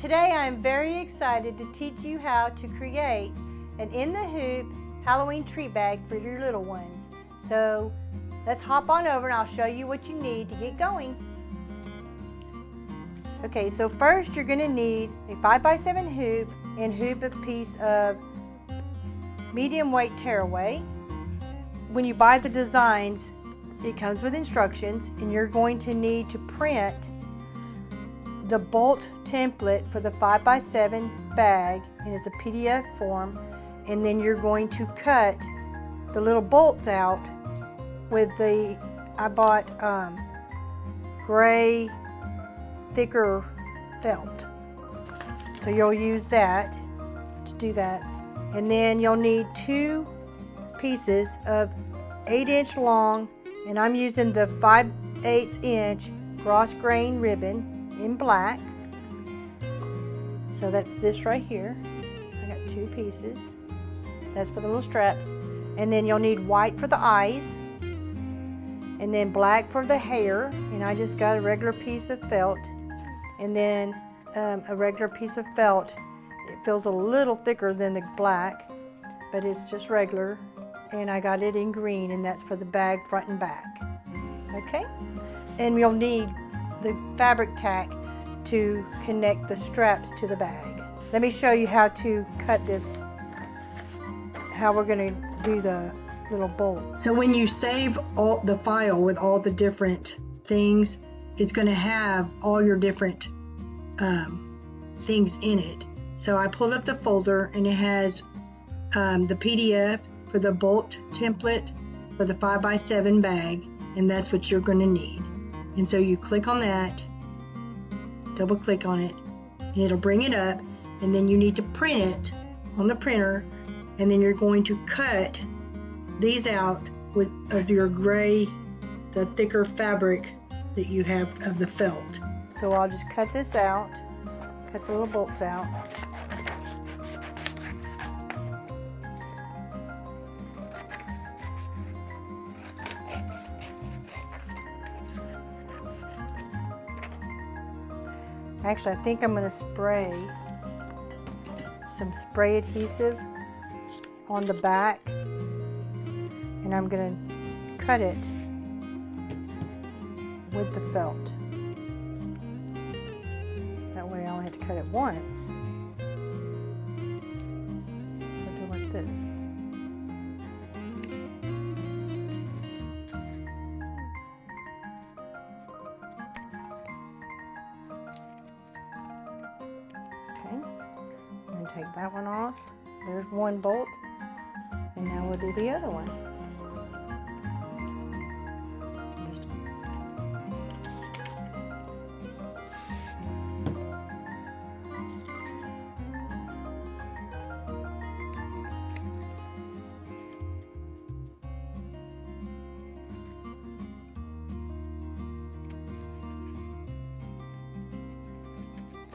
Today I am very excited to teach you how to create an in the hoop Halloween treat bag for your little ones. So let's hop on over and I'll show you what you need to get going. Okay, so first you're going to need a 5x7 hoop and hoop a piece of medium weight tearaway. When you buy the designs, it comes with instructions, and you're going to need to print the bolt template for the 5x7 bag, and it's a PDF form, and then you're going to cut the little bolts out with I bought gray thicker felt, so you'll use that to do that. And then you'll need 2 pieces of 8-inch long, and I'm using the 5/8 inch cross grain ribbon in black. So that's this right here. I got 2 pieces. That's for the little straps. And then you'll need white for the eyes, and then black for the hair, and I just got a regular piece of felt, and then a regular piece of felt. It feels a little thicker than the black, but it's just regular, and I got it in green, and that's for the bag front and back. Okay, and you'll need the fabric tack to connect the straps to the bag. Let me show you how to cut this, how we're going to do the little bolt. So when you save all the file with all the different things, it's going to have all your different things in it. So I pulled up the folder, and it has the PDF for the bolt template for the 5x7 bag, and that's what you're going to need. And so you click on that, double click on it, and it'll bring it up, and then you need to print it on the printer, and then you're going to cut these out of your gray, the thicker fabric that you have of the felt. So I'll just cut this out, cut the little bolts out. Actually, I think I'm going to spray some spray adhesive on the back, and I'm going to cut it with the felt. That way I only have to cut it once. So I do like this. Take that one off. There's one bolt, and now we'll do the other one.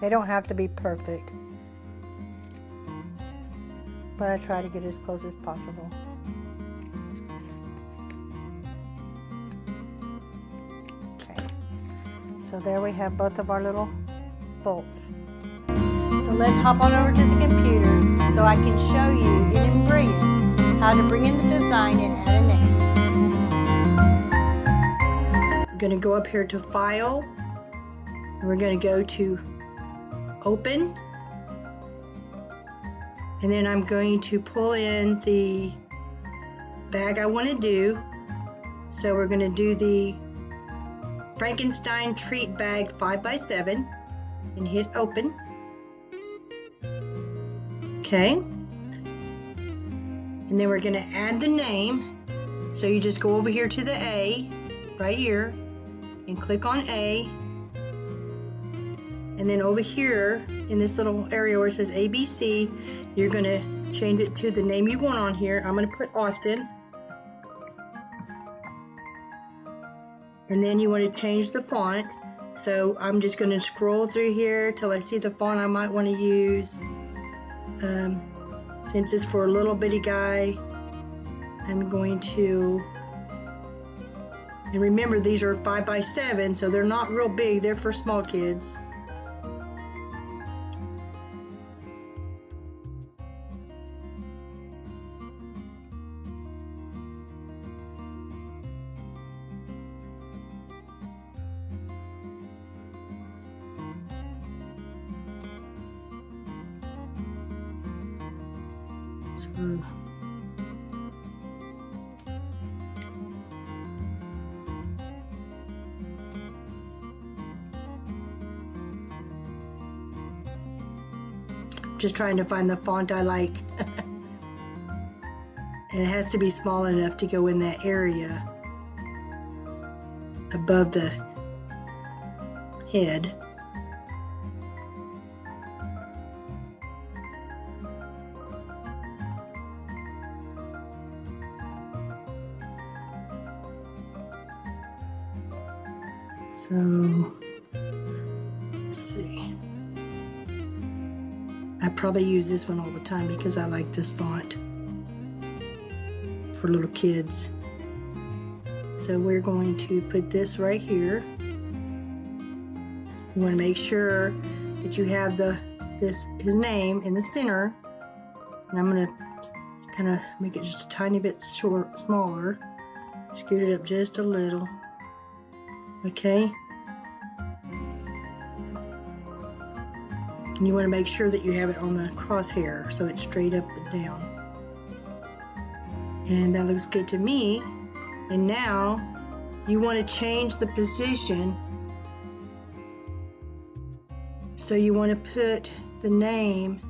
They don't have to be perfect, but I try to get as close as possible. Okay, so there we have both of our little bolts. So let's hop on over to the computer so I can show you in Embroid-It how to bring in the design and add a name. We're going to go up here to File, and we're going to go to Open. And then I'm going to pull in the bag I want to do. So we're going to do the Frankenstein Treat Bag 5x7 and hit Open. Okay. And then we're going to add the name. So you just go over here to the A right here and click on A. And then over here in this little area where it says ABC, you're going to change it to the name you want on here. I'm going to put Austin. And then you want to change the font. So I'm just going to scroll through here till I see the font I might want to use. Since it's for a little bitty guy, I'm going to, and remember these are 5x7, so they're not real big, they're for small kids. So just trying to find the font I like. And it has to be small enough to go in that area above the head. So let's see. I probably use this one all the time because I like this font for little kids. So we're going to put this right here. You want to make sure that you have his name in the center. And I'm going to kind of make it just a tiny bit smaller. Scoot it up just a little. Okay. And you want to make sure that you have it on the crosshair so it's straight up and down. And that looks good to me. And now you want to change the position. So you want to put the name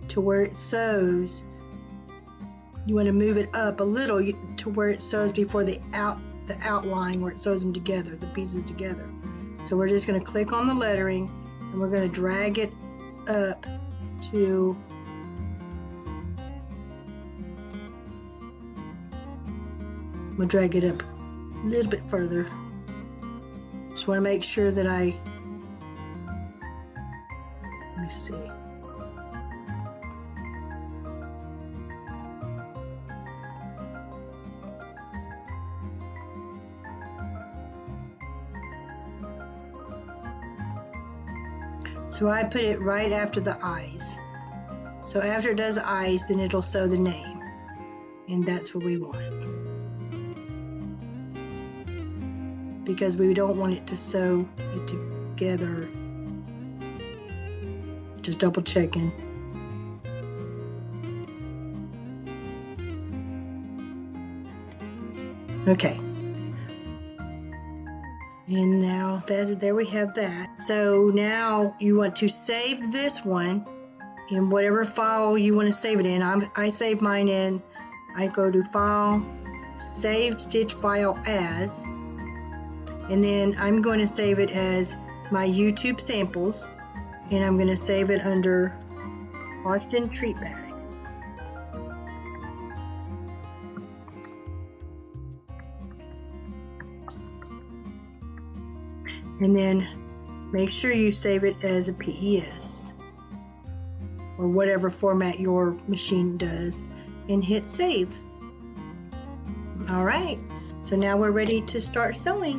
to where it sews. You want to move it up a little to where it sews before the outline where it sews them together, the pieces together. So we're just going to click on the lettering and we're going to drag it up to I'm going to drag it up a little bit further. Just want to make sure that let me see. So I put it right after the eyes. So after it does the eyes, then it'll sew the name. And that's what we want. Because we don't want it to sew it together. Just double checking. Okay. And now there we have that. So now you want to save this one in whatever file you want to save it in. I save mine in, I go to File, Save Stitch File As, and then I'm going to save it as my YouTube samples, and I'm going to save it under Austin Treat Bag. And then make sure you save it as a PES or whatever format your machine does and hit save. All right, so now we're ready to start sewing.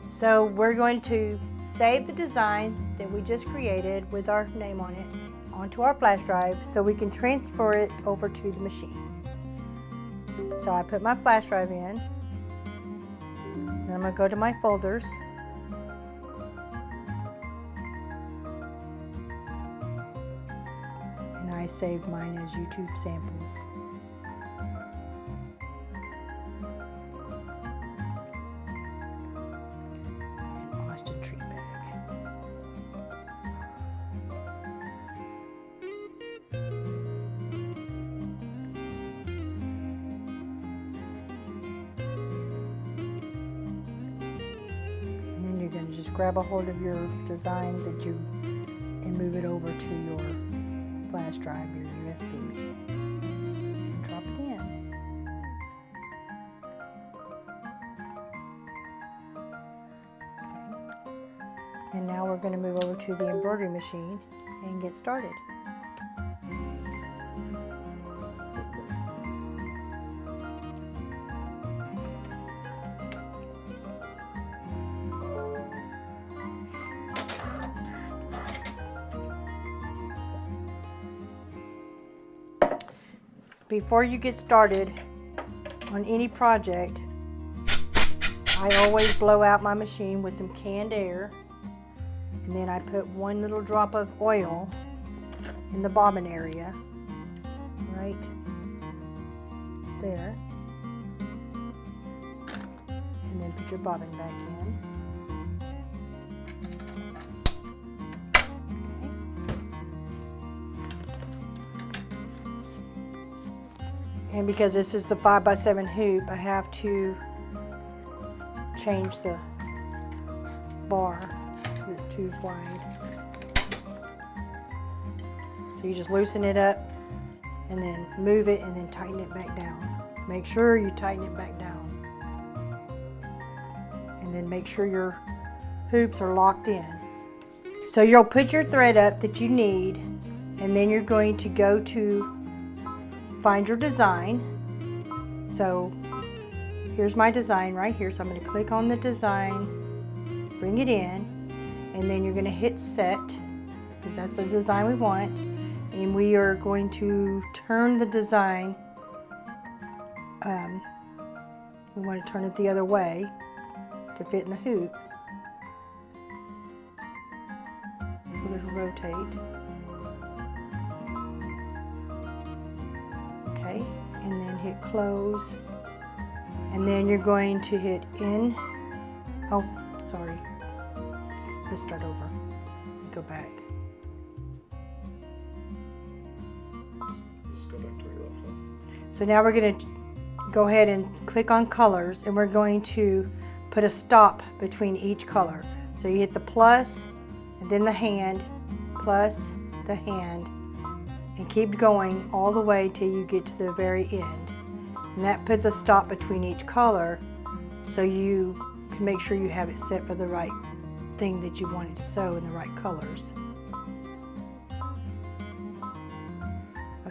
So we're going to save the design that we just created with our name on it onto our flash drive so we can transfer it over to the machine. So I put my flash drive in, then I'm going to go to my folders. And I saved mine as YouTube samples. And Austin Treat Bag. And then you're going to just grab a hold of your design and move it over to your flash drive, your USB, and drop it in. Okay. And now we're going to move over to the embroidery machine and get started. Before you get started on any project, I always blow out my machine with some canned air, and then I put one little drop of oil in the bobbin area, right there, and then put your bobbin back in. Okay. And because this is the 5x7 hoop, I have to change the bar because it's too wide. So you just loosen it up and then move it and then tighten it back down. Make sure you tighten it back down. And then make sure your hoops are locked in. So you'll put your thread up that you need, and then you're going to go to find your design. So here's my design right here. So I'm going to click on the design, bring it in, and then you're going to hit set because that's the design we want. And we are going to turn the design, we want to turn it the other way to fit in the hoop. So it'll rotate. Okay, and then hit close. And then you're going to hit in. Oh, sorry. Let's start over. Go back. Just go back to where you left off. So now we're going to go ahead and click on colors, and we're going to put a stop between each color. So you hit the plus and then the hand, plus the hand, and keep going all the way till you get to the very end. And that puts a stop between each color so you can make sure you have it set for the right thing that you wanted to sew in the right colors.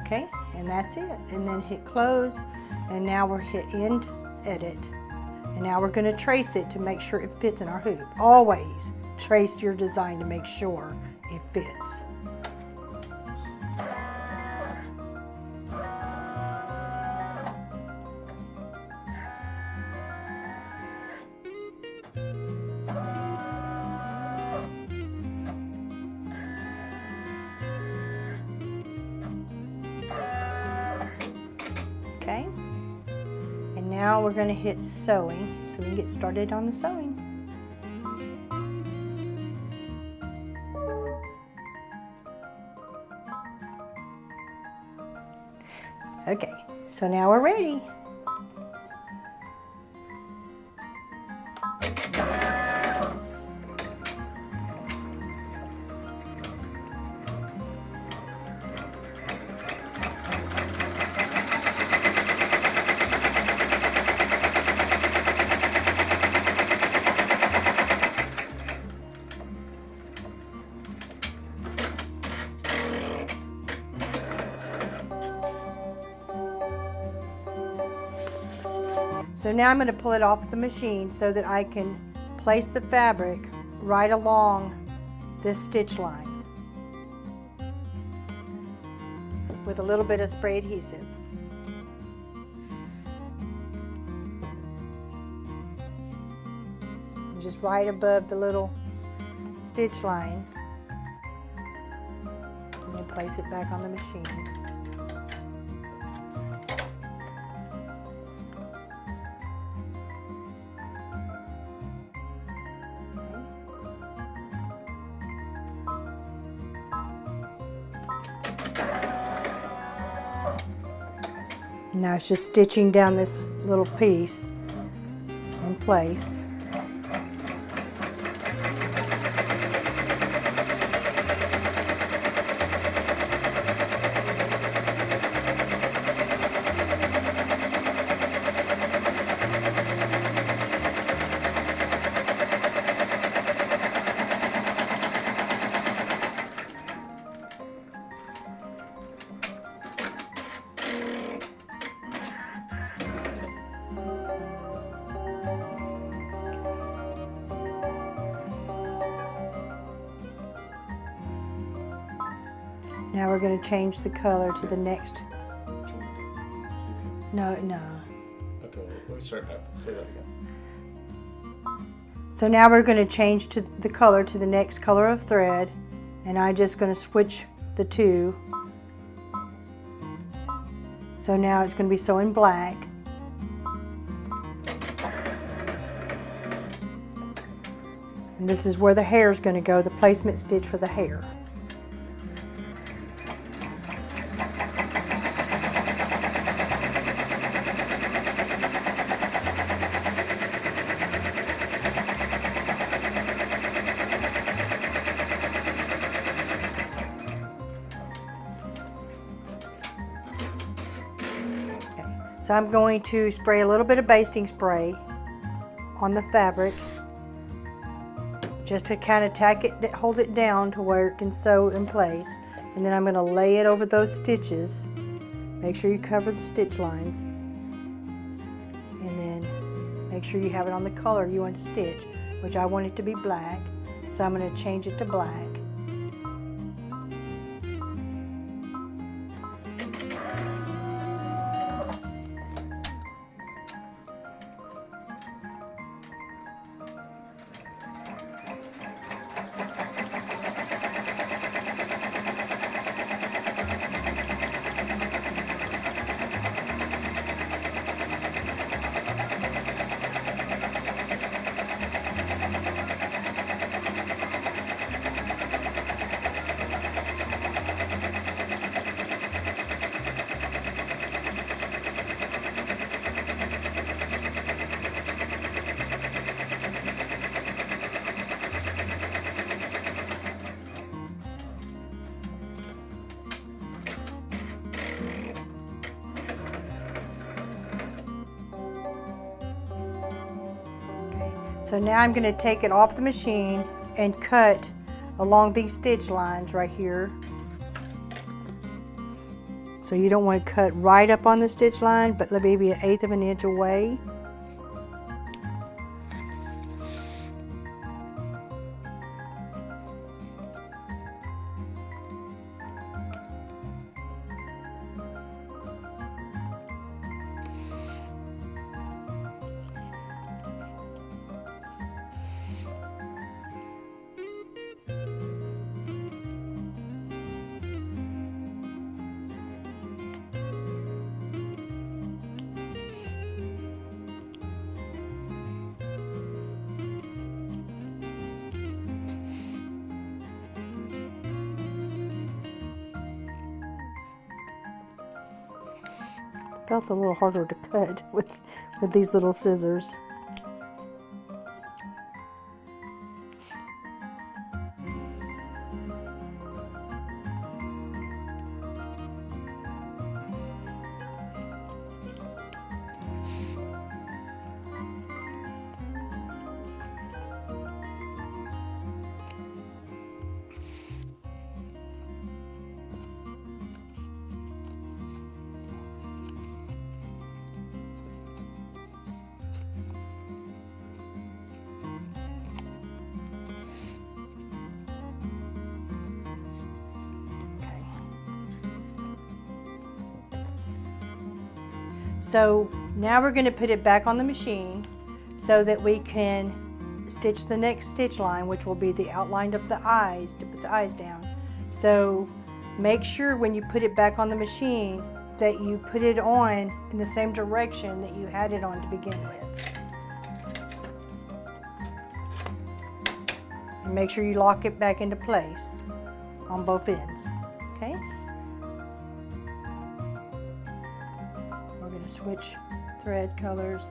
Okay, and that's it. And then hit close, and now we're hit end edit. And now we're going to trace it to make sure it fits in our hoop. Always trace your design to make sure it fits. Okay, and now we're going to hit sewing so we can get started on the sewing. Okay, so now we're ready. So now I'm going to pull it off the machine so that I can place the fabric right along this stitch line with a little bit of spray adhesive. And just right above the little stitch line, and then place it back on the machine. Now it's just stitching down this little piece in place. Now we're going to change the color to the next. No. Okay, let me start back. Say that again. So now we're going to change to the color to the next color of thread, and I'm just going to switch the two. So now it's going to be sewing black. And this is where the hair is going to go, the placement stitch for the hair. So I'm going to spray a little bit of basting spray on the fabric just to kind of tack it, hold it down to where it can sew in place. And then I'm going to lay it over those stitches. Make sure you cover the stitch lines. And then make sure you have it on the color you want to stitch, which I want it to be black. So I'm going to change it to black. So now I'm going to take it off the machine and cut along these stitch lines right here. So you don't want to cut right up on the stitch line, but maybe 1/8 of an inch away. Felt a little harder to cut with these little scissors. So now we're going to put it back on the machine so that we can stitch the next stitch line, which will be the outline of the eyes, to put the eyes down. So make sure when you put it back on the machine that you put it on in the same direction that you had it on to begin with. And make sure you lock it back into place on both ends. Okay? We're going to switch thread colors.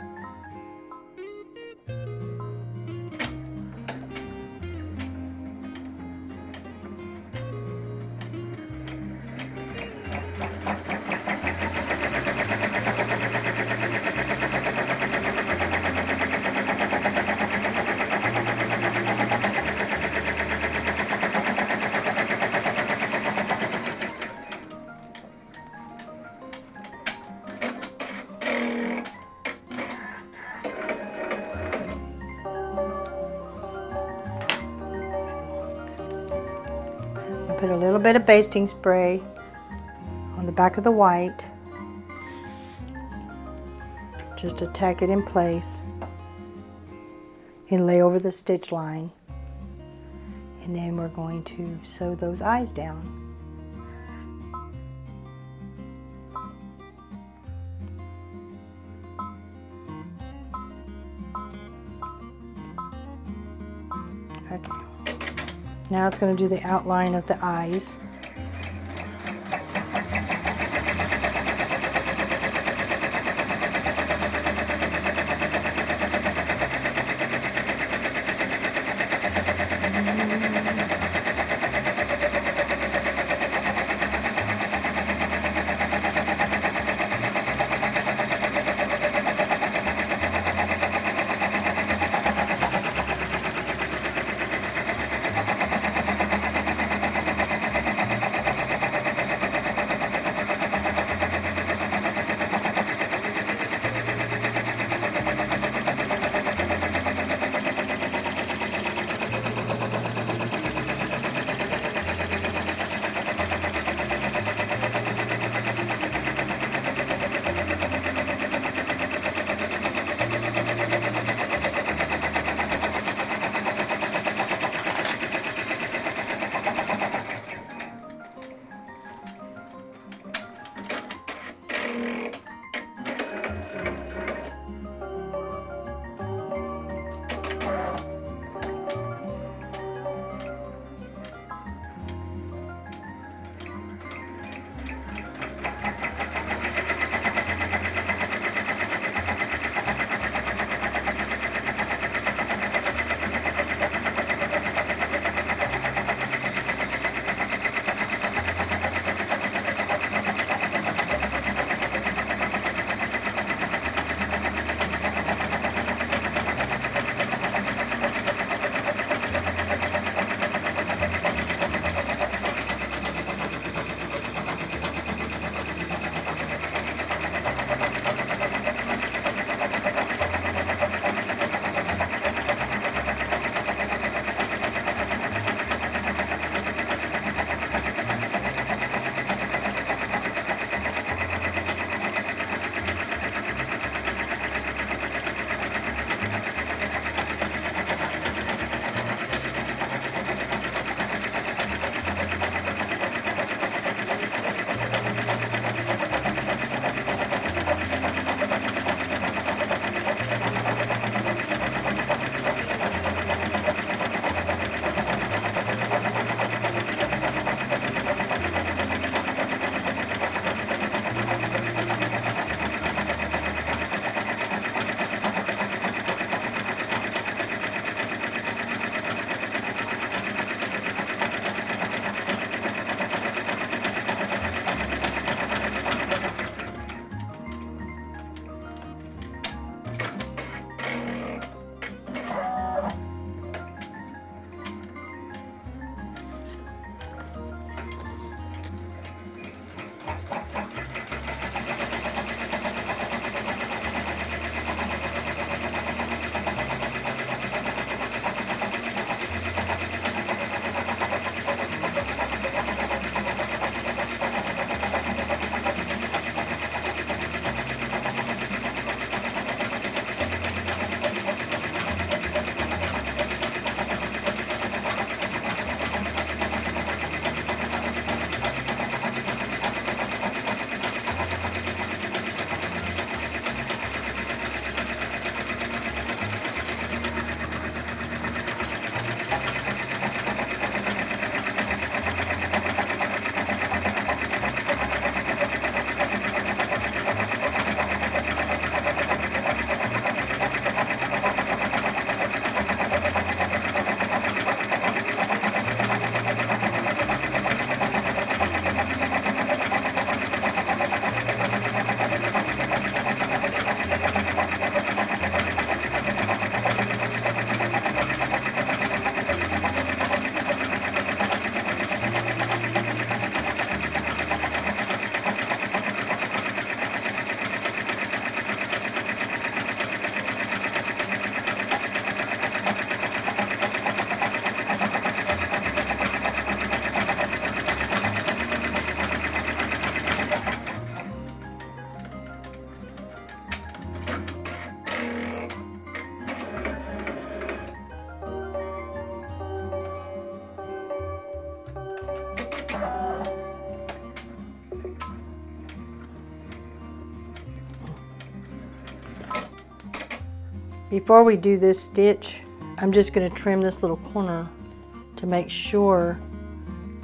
Put a little bit of basting spray on the back of the white, just to tack it in place and lay over the stitch line. And then we're going to sew those eyes down. Now it's going to do the outline of the eyes. Before we do this stitch, I'm just going to trim this little corner to make sure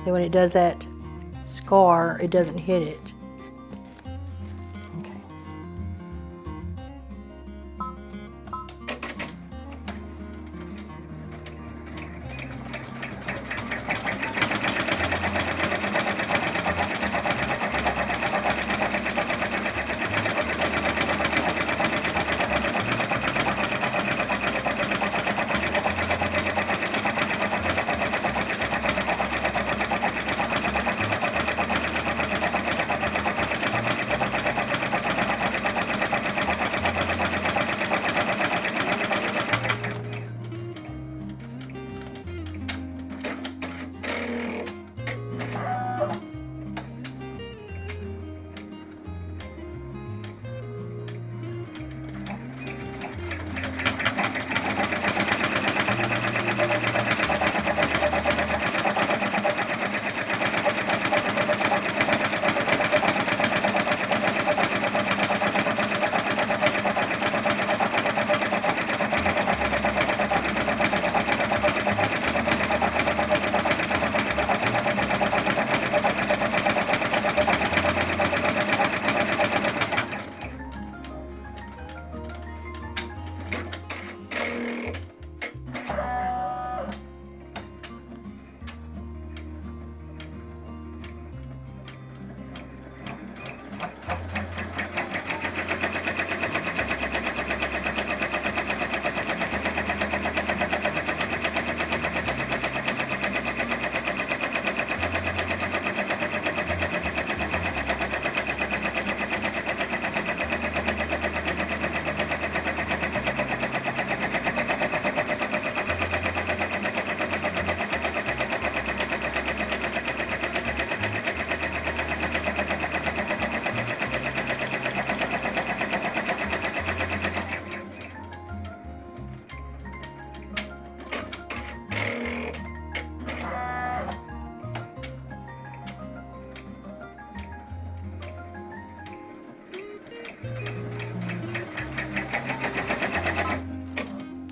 that when it does that scar, it doesn't hit it. Okay.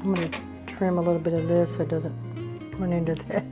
I'm going to trim a little bit of this so it doesn't run into that.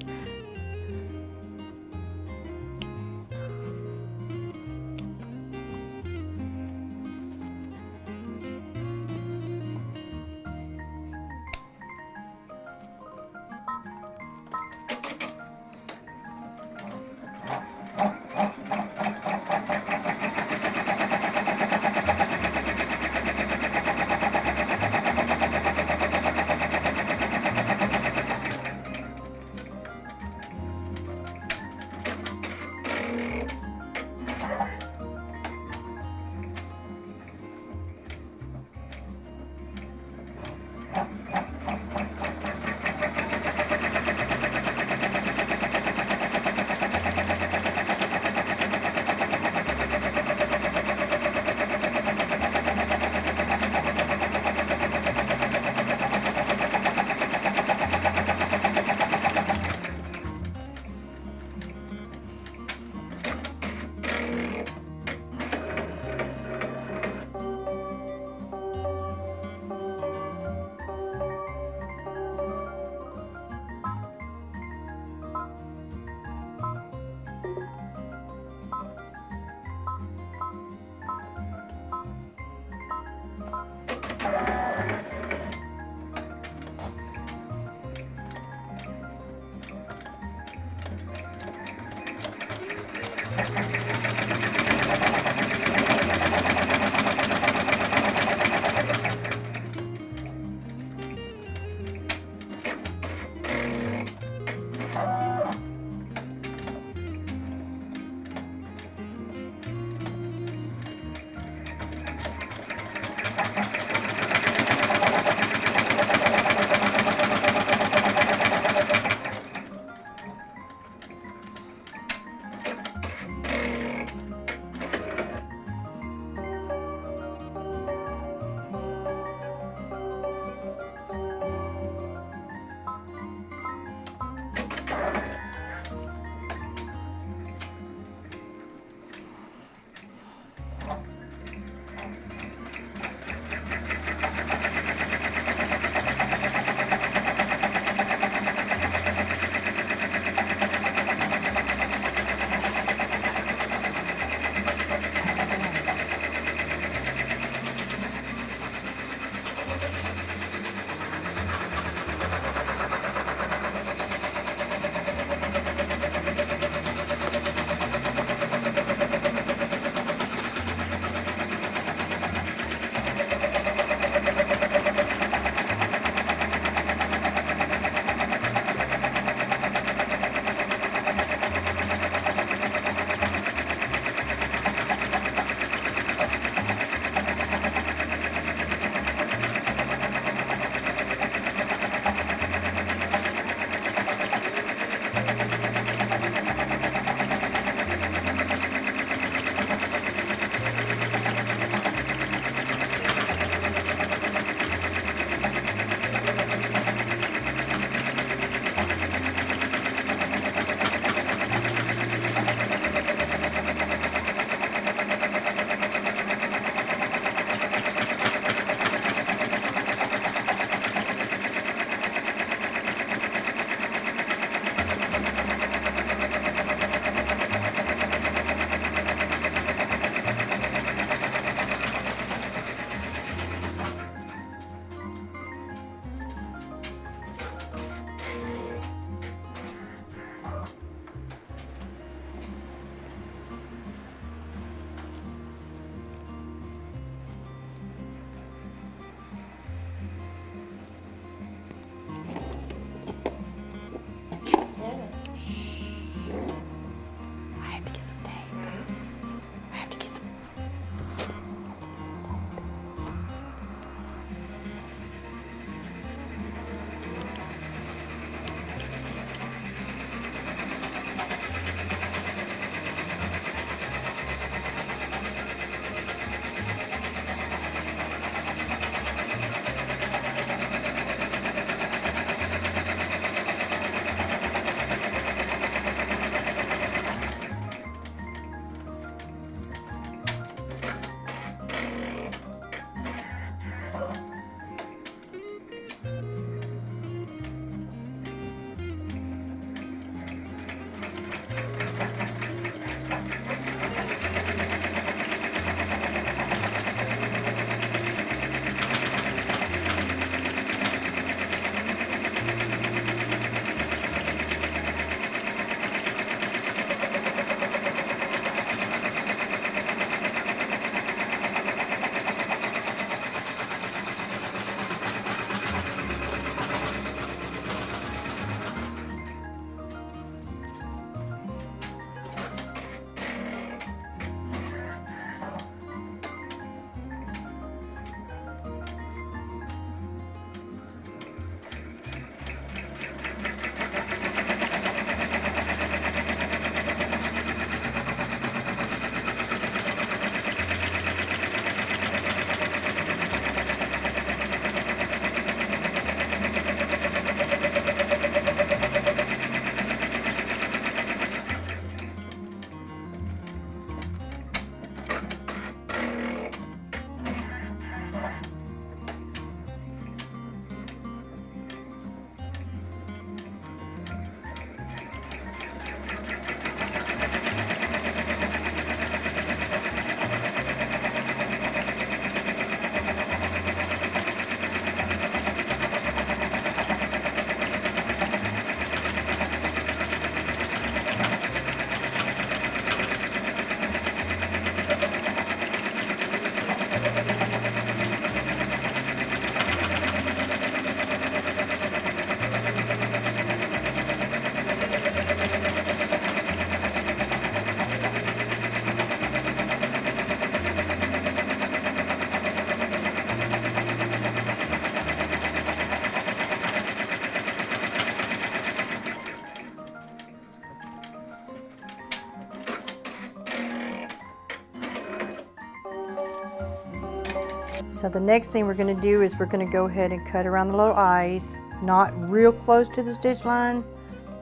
So the next thing we're going to do is we're going to go ahead and cut around the little eyes, not real close to the stitch line,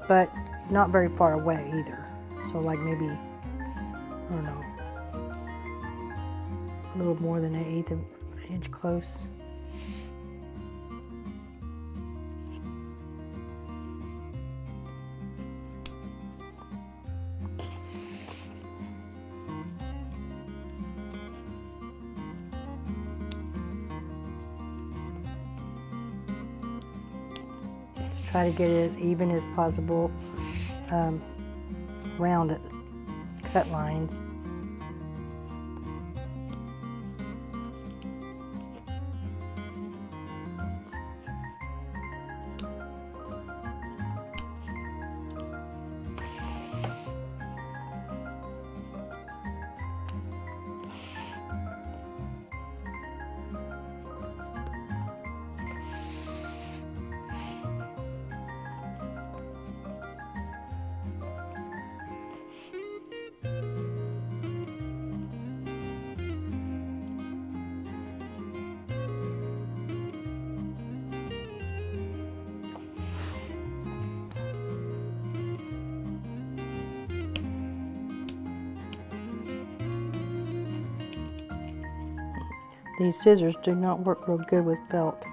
but not very far away either. So like maybe, I don't know, a little more than 1/8 of an inch close. Try to get it as even as possible around it, cut lines. These scissors do not work real good with felt.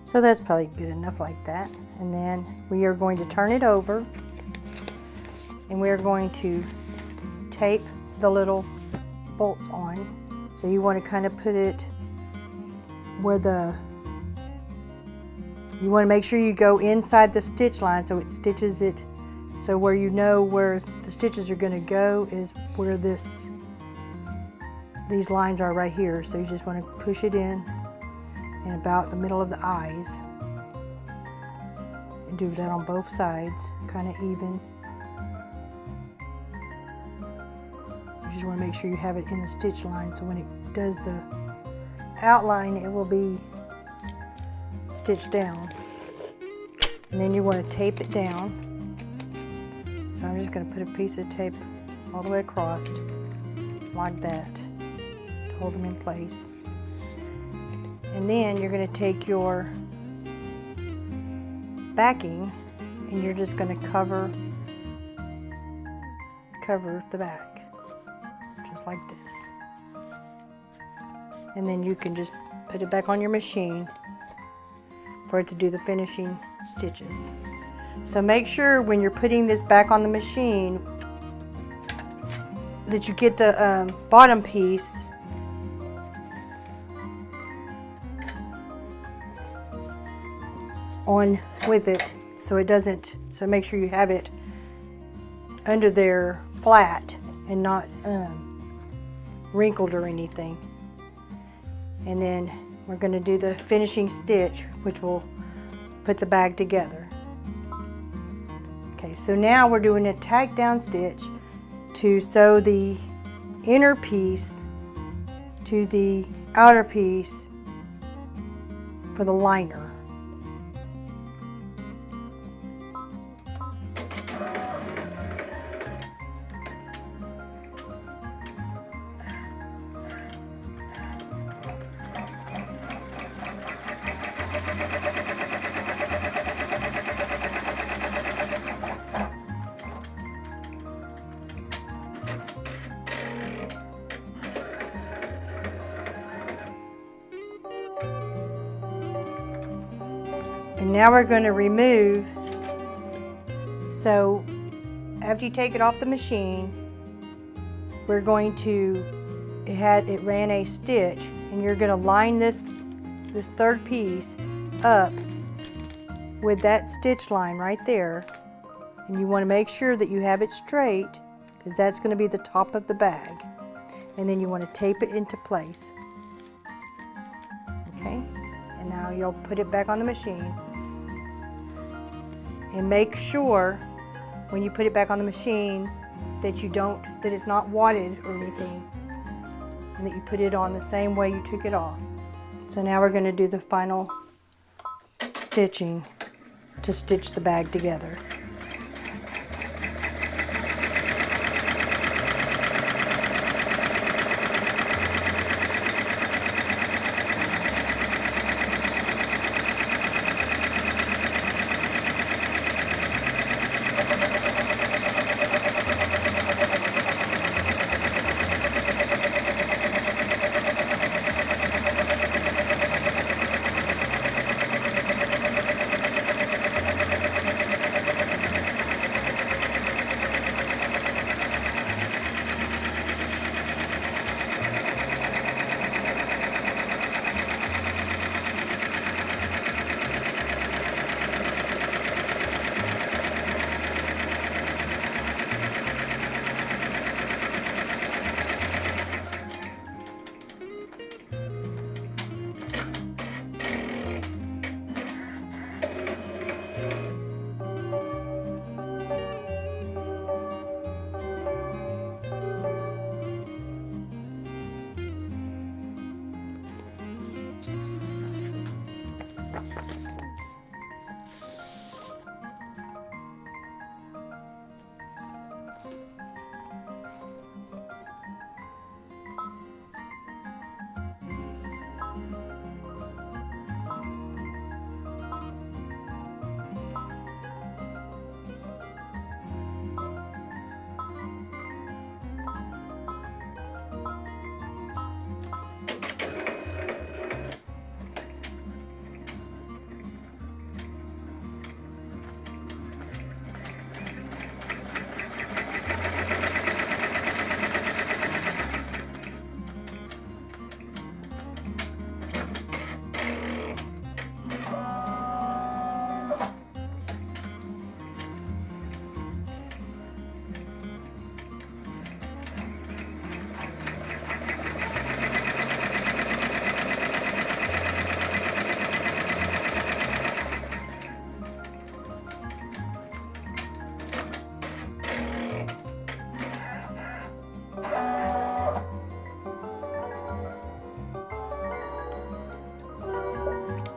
So that's probably good enough like that. And then we are going to turn it over and we're going to tape the little bolts on. So you want to kind of put it where you want to make sure you go inside the stitch line so it stitches it. So where you know where the stitches are going to go is where these lines are right here. So you just want to push it in about the middle of the eyes and do that on both sides, kind of even. You just want to make sure you have it in the stitch line so when it does the outline it will be stitched down. And then you want to tape it down. So I'm just going to put a piece of tape all the way across like that to hold them in place. And then you're going to take your backing and you're just going to cover the back, just like this. And then you can just put it back on your machine for it to do the finishing stitches. So make sure when you're putting this back on the machine that you get the bottom piece on with it so it doesn't, so make sure you have it under there flat and not wrinkled or anything. And then we're going to do the finishing stitch, which will put the bag together. Okay, so now we're doing a tack down stitch to sew the inner piece to the outer piece for the liner. And now we're going to remove, so after you take it off the machine, we're going to, it ran a stitch, and you're going to line this third piece up with that stitch line right there. And you want to make sure that you have it straight because that's going to be the top of the bag. And then you want to tape it into place. you'll put it back on the machine. And make sure when you put it back on the machine that that it's not wadded or anything, and that you put it on the same way you took it off. So now we're going to do the final stitching to stitch the bag together.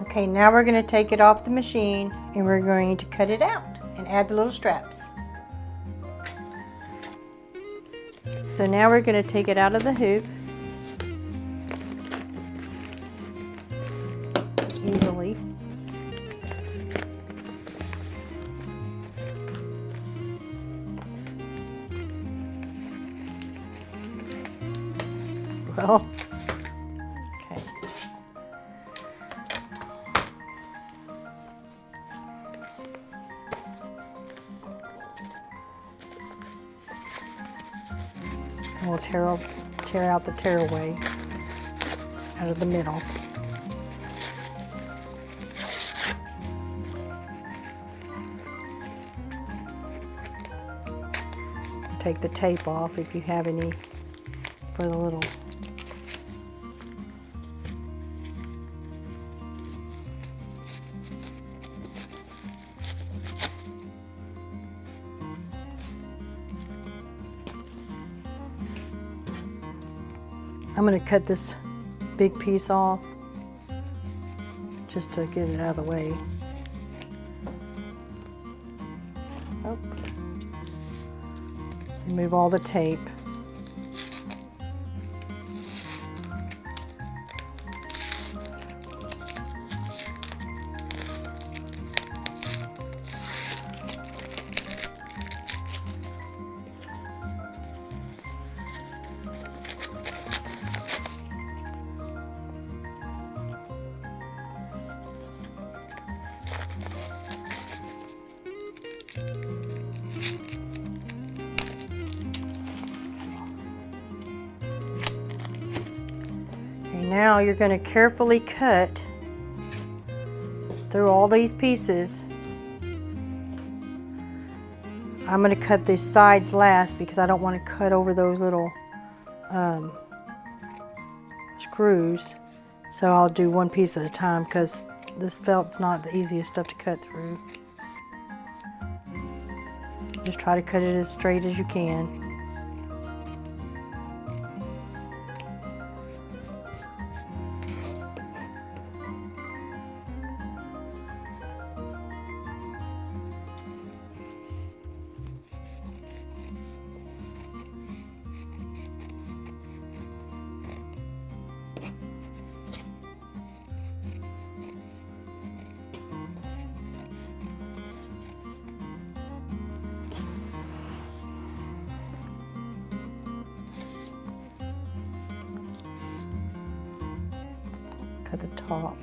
Okay, now we're going to take it off the machine and we're going to cut it out and add the little straps. So now we're going to take it out of the hoop easily. Well, okay. And we'll tear out the tearaway out of the middle. Take the tape off if you have any for the little. I'm going to cut this big piece off just to get it out of the way. Oh. Remove all the tape. Now you're going to carefully cut through all these pieces. I'm going to cut the sides last because I don't want to cut over those little screws. So I'll do one piece at a time because this felt's not the easiest stuff to cut through. Just try to cut it as straight as you can. Cut the top.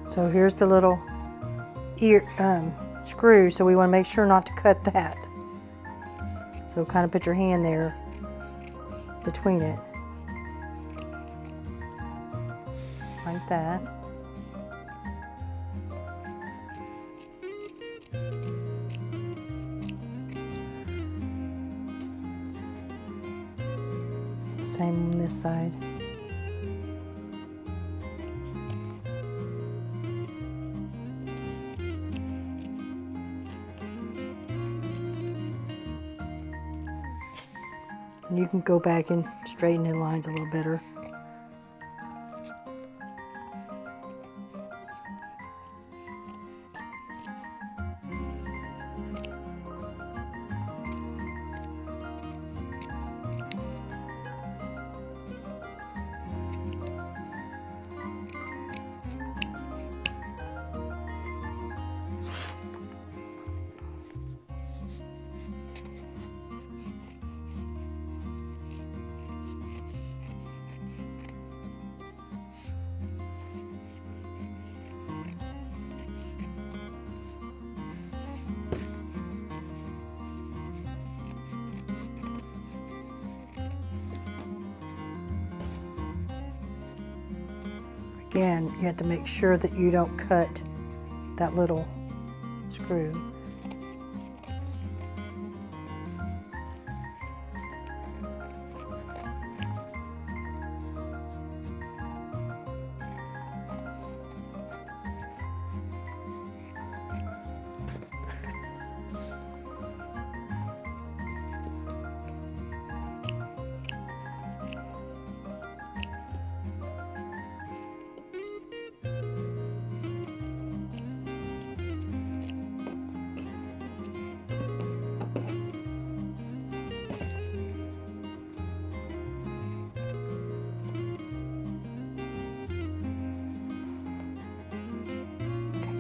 So here's the little ear screw, so we want to make sure not to cut that. So kind of put your hand there between it, like that. Same on this side. And you can go back and straighten the lines a little better. Again, you have to make sure that you don't cut that little screw.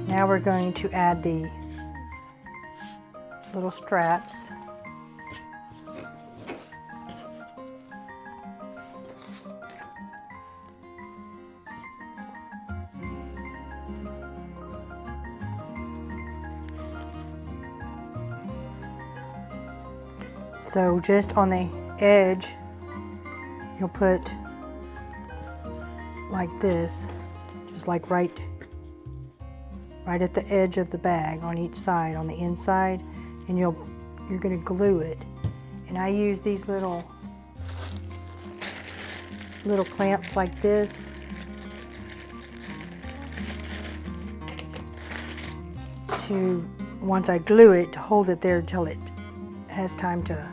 Now we're going to add the little straps. So just on the edge, you'll put like this, just like right at the edge of the bag on each side, on the inside, and you're going to glue it. And I use these little clamps like this to, once I glue it, to hold it there until it has time to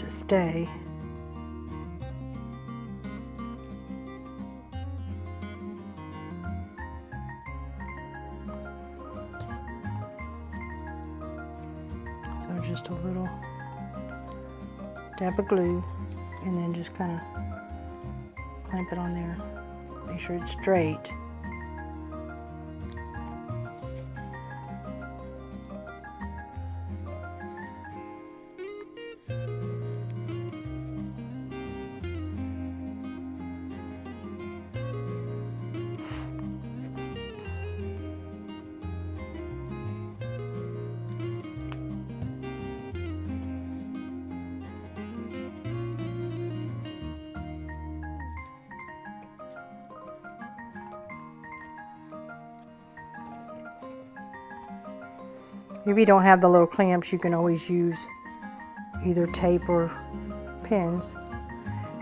stay. So just a little dab of glue, and then just kind of clamp it on there. Make sure it's straight. If you don't have the little clamps, you can always use either tape or pins.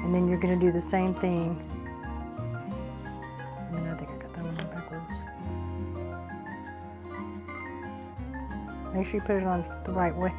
And then you're going to do the same thing. I think I got that one backwards. Make sure you put it on the right way.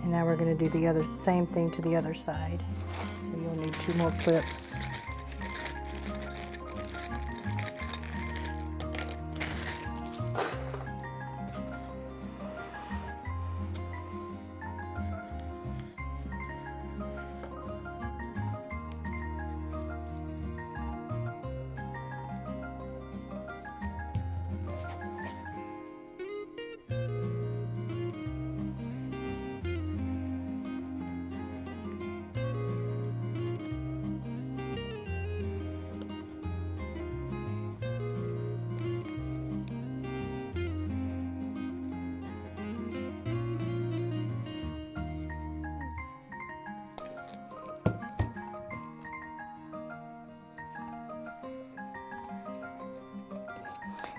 And now we're going to do the same thing to the other side. So you'll need 2 more clips.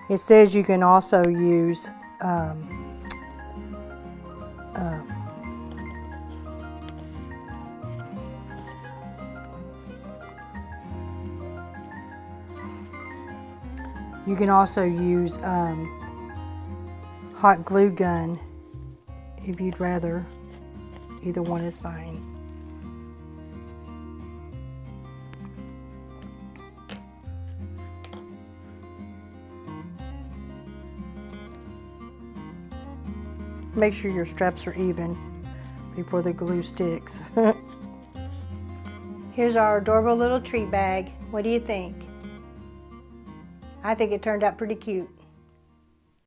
It says you can also use hot glue gun if you'd rather. Either one is fine. Make sure your straps are even before the glue sticks. Here's our adorable little treat bag. What do you think? I think it turned out pretty cute.